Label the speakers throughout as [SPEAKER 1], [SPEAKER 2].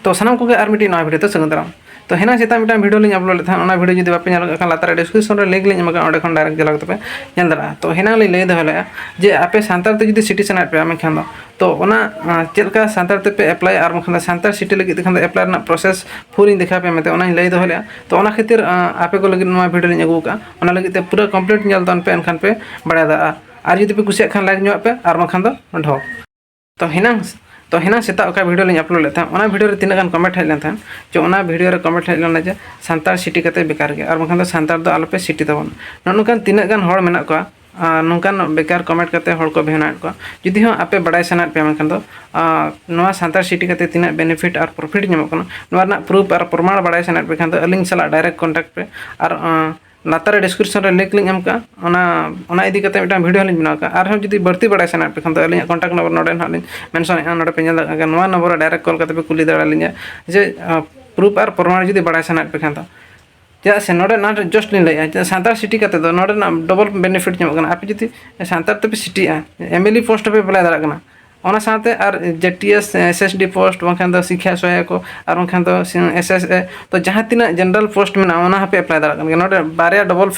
[SPEAKER 1] तो सामान को और मिट्टी नया वीडियो तो सगुन दाराम। तो हेना सेता मिटा वीडियो लिंग अपलोड लेथा ओना वीडियो जुदी बापे नेल का लातार डिस्क्रिप्शन रे लिंक लिंग एमका ओंडे खन डायरेक्ट जला तपे नेल दारा। तो हेना ले लay दहले जे आपे सांतार ते जुदी सिटी सनात पे आमे खान तो ओना चेलका सांतार ते पे अप्लाई आर मखन सांतार सिटी लगी देखन अप्लाई ना प्रोसेस पूरी देखा पे मते ओना लay दहले। तो ओना खातिर आपे को लगी नया वीडियो लिंग अगु का ओना लगी ते पूरा कंप्लीट नेल तन पे एनखान पे बड़ा दा आर जुदी पे कुसिया खान लाइक न्यो पे आर मखन दो ढो। तो हेना सेता का वीडियो लिंग अपलोड लेता ओना वीडियो रे तिना गान कमेंट हेज लेन थान जो ओना वीडियो रे कमेंट हेज लेना जे सांतार सिटी कते बेकार गे आर बखन सांतार दो आलोपे सिटी तबन ननुकान तिना गान हड़ मेना को नौकान बेकार कमेंट करते हड़ को भेना को जुदी हो आपे बड़ाई सनात पे मनखान दो नवा सांतार सिटी कते तिना बेनिफिट और प्रॉफिट ᱧᱟᱢᱚᱜ ᱠᱟᱱᱟ नवा ना प्रूफ और प्रमाण बड़ाई सनात पे खान दो अलिंग सला डायरेक्ट कांटेक्ट पे और लातार डिस्क्रिप्शन रे लिंक लिंग एमका ओना इदी कते मिटा वीडियो लिंग बनाका आर हम जुदी बढ़ती बड़ाई सनात पे खान दो अलिंग कांटेक्ट नंबर नोडे ना लिंग मेंशन ए नोडे पे नेल दागा नवा नंबर डायरेक्ट कॉल करते पे कुली दाड़ा लिंग जे प्रूफ और प्रमाण जुदी बड़ाई सनात पे खान दो ᱪᱮᱫᱟᱜ ᱥᱮ ᱱᱚᱰᱮ ᱱᱟ ᱡᱟᱥᱴ ᱞᱤᱧ ᱞᱟᱹᱭᱮᱜᱼᱟ ᱥᱟᱱᱛᱟᱲ ᱥᱤᱴᱤ ᱠᱟᱛᱮ ᱫᱚ ᱱᱚᱰᱮ ᱱᱟ ᱰᱚᱵᱚᱞ ᱵᱮᱱᱤफᱤट ᱧᱟᱢᱚᱜ ᱠᱟᱱᱟ ᱟᱯᱮ ᱡᱩᱫᱤ ᱥᱟᱱᱛᱟᱲ ᱛᱮᱯᱮ ᱥᱤᱴᱤᱜᱼᱟ एमएलए पोस्ट पे अप्लाई दाᱲᱟᱜ ᱠᱟᱱᱟ ᱚᱱᱟ ᱥᱟᱶᱛᱮ ᱟᱨ जेटीएस एसएसडी पोस्ट ᱵᱟᱝᱠᱷᱟᱱ ᱫᱚ ᱥᱤᱠᱷᱟ ᱥᱚᱦᱟᱭᱚᱠ ᱟᱨ ᱵᱟᱝᱠᱷᱟन ᱫᱚ एसएसए तो जहाँ तीना जनरल पोस्ट में ओना पे अप्लाई दाᱲᱟᱜ ᱠᱟᱱ ᱜᱮᱭᱟ ᱱᱚᱰᱮ बारया डबल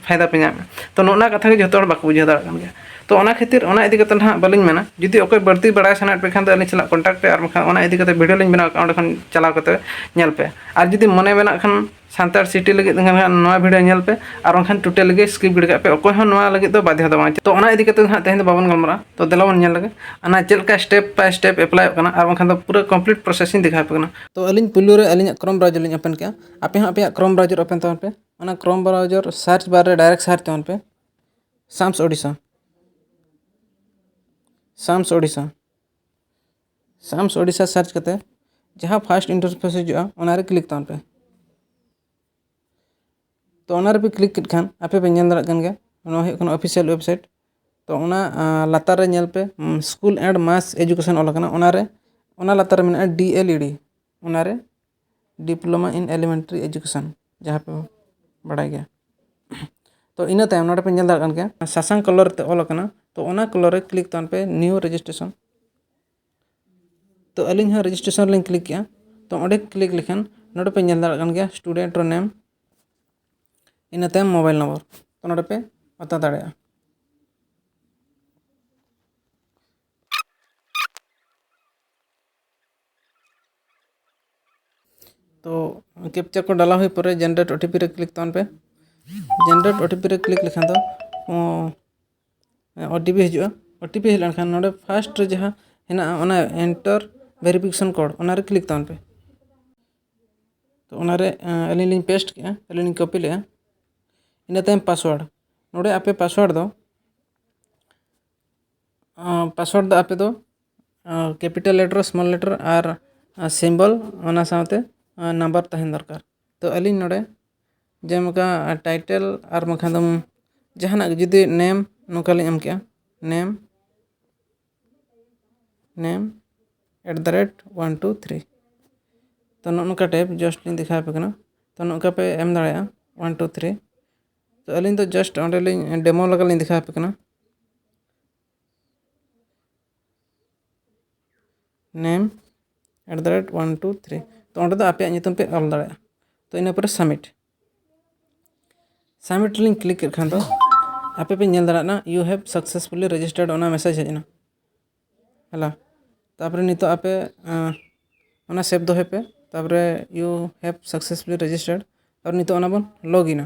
[SPEAKER 1] फायदा पे ᱧᱟᱢᱟ तो नोना कथा के जतो बाको बुझाव दाᱲᱟᱜ ᱠᱟᱱ ᱜᱮᱭᱟ तो ओना खातिर ओना इदी कते ना बालिंग मेना जुदी ओके बढ़ती बड़ाई सनात पे खान दो अलिंग चला कांटेक्ट पे और बखा ओना इदी कते वीडियो लिंग बनाव अकाउंट खन चलाव कते नेल पे और जुदी मने मेना खान सांतार सिटी लगे नवा वीडियो नेल पे और बखन टोटल लगे स्किप गिड़ पे ओको हो नवा लगे तो बाध्य दो तो ओना इदी कते ना तेहन दो बाबन गलमरा तो देलावन नेल लगे ओना चेलका स्टेप बाय स्टेप अप्लाई करना और बखन दो पूरा कंप्लीट प्रोसेसिंग दिखा पे करना तो अलिंग पुल्लू रे अलिंग क्रोम ब्राउजर लिंग ओपन किया आपे हां पे क्रोम ब्राउजर ओपन तवन पे ओना क्रोम ब्राउजर सर्च बार रे डायरेक्ट सर्च तवन पे SAMS Odisha SAMS Odisha search करते जहाँ फास्ट इंटरफेस हिजुआ ओनारे क्लिक तवन पे तो ओनारे पे क्लिक खान आपे पे नेल दाᱲাᱜ कन गया ओना है कोन ऑफिशियल वेबसाइट तो ओना लातार रे नेल पे स्कूल एंड मास एजुकेशन ओला कना ओनारे ओना लातार में डीएलईडी ओनारे डिप्लोमा इन एलिमेंट्री एजुकेशन जहाँ पे बड़ा गया तो इना तायम नोडे पे नेल दाᱲাᱜ कन गया सासांग कलर ते ओला कना तो ओना कलर रे क्लिक तवन पे न्यू रजिस्ट्रेशन तो अलिंग हाँ रजिस्ट्रेशन लिंक क्लिक किया तो ओंडे क्लिक लेखन नोडे पे नेल दाᱲাᱜ कन गया स्टूडेंट नेम इन तायम मोबाइल नंबर तो नोडे पे अता दाड़ेया तो कैप्चा को डाला हुई पर जनरेट ओटीपी रे क्लिक तवन पे जनरेट ओटीपी रे क्लिक लेखन दो ओटीपी हिजुआ ओटीपी हेलन खान नोडे फास्ट जहाँ हेना ओना एंटर वेरिफिकेशन कोड ओनारे क्लिक तवन पे तो ओनारे अलिंग लिंग पेस्ट किया अलिंग कॉपी ले इन तायम पासवर्ड नोडे आपे पासवर्ड दो आपे दो कैपिटल लेटर स्मॉल लेटर और सिंबल ओना साथे नंबर तहन दरकार तो अलिंग नोडे जेमका टाइटल और मखादम जहाना जुदी नेम नोका लिंग एम किया नेम @123 तो नोका टाइप जस्ट लिंग दिखा पे कना तो नोका पे एम दाड़ेया 123 तो अलिंग तो जस्ट ओंडे लिंग डेमो लगा लिंग दिखा पे कना नेम @123 तो ओंडे दो आपे नितुम पे ऑल दाड़ेया तो इना पर सबमिट लिंग क्लिक कर खान दो आपे पे नेल दाड़ाना यू हैव सक्सेसफुली रजिस्टर्ड ओना मैसेज हेजना हला तापर नितो आपे ओना सेव दो पे तापर यू हैव सक्सेसफुली रजिस्टर्ड और नितो ओना बन लॉगिन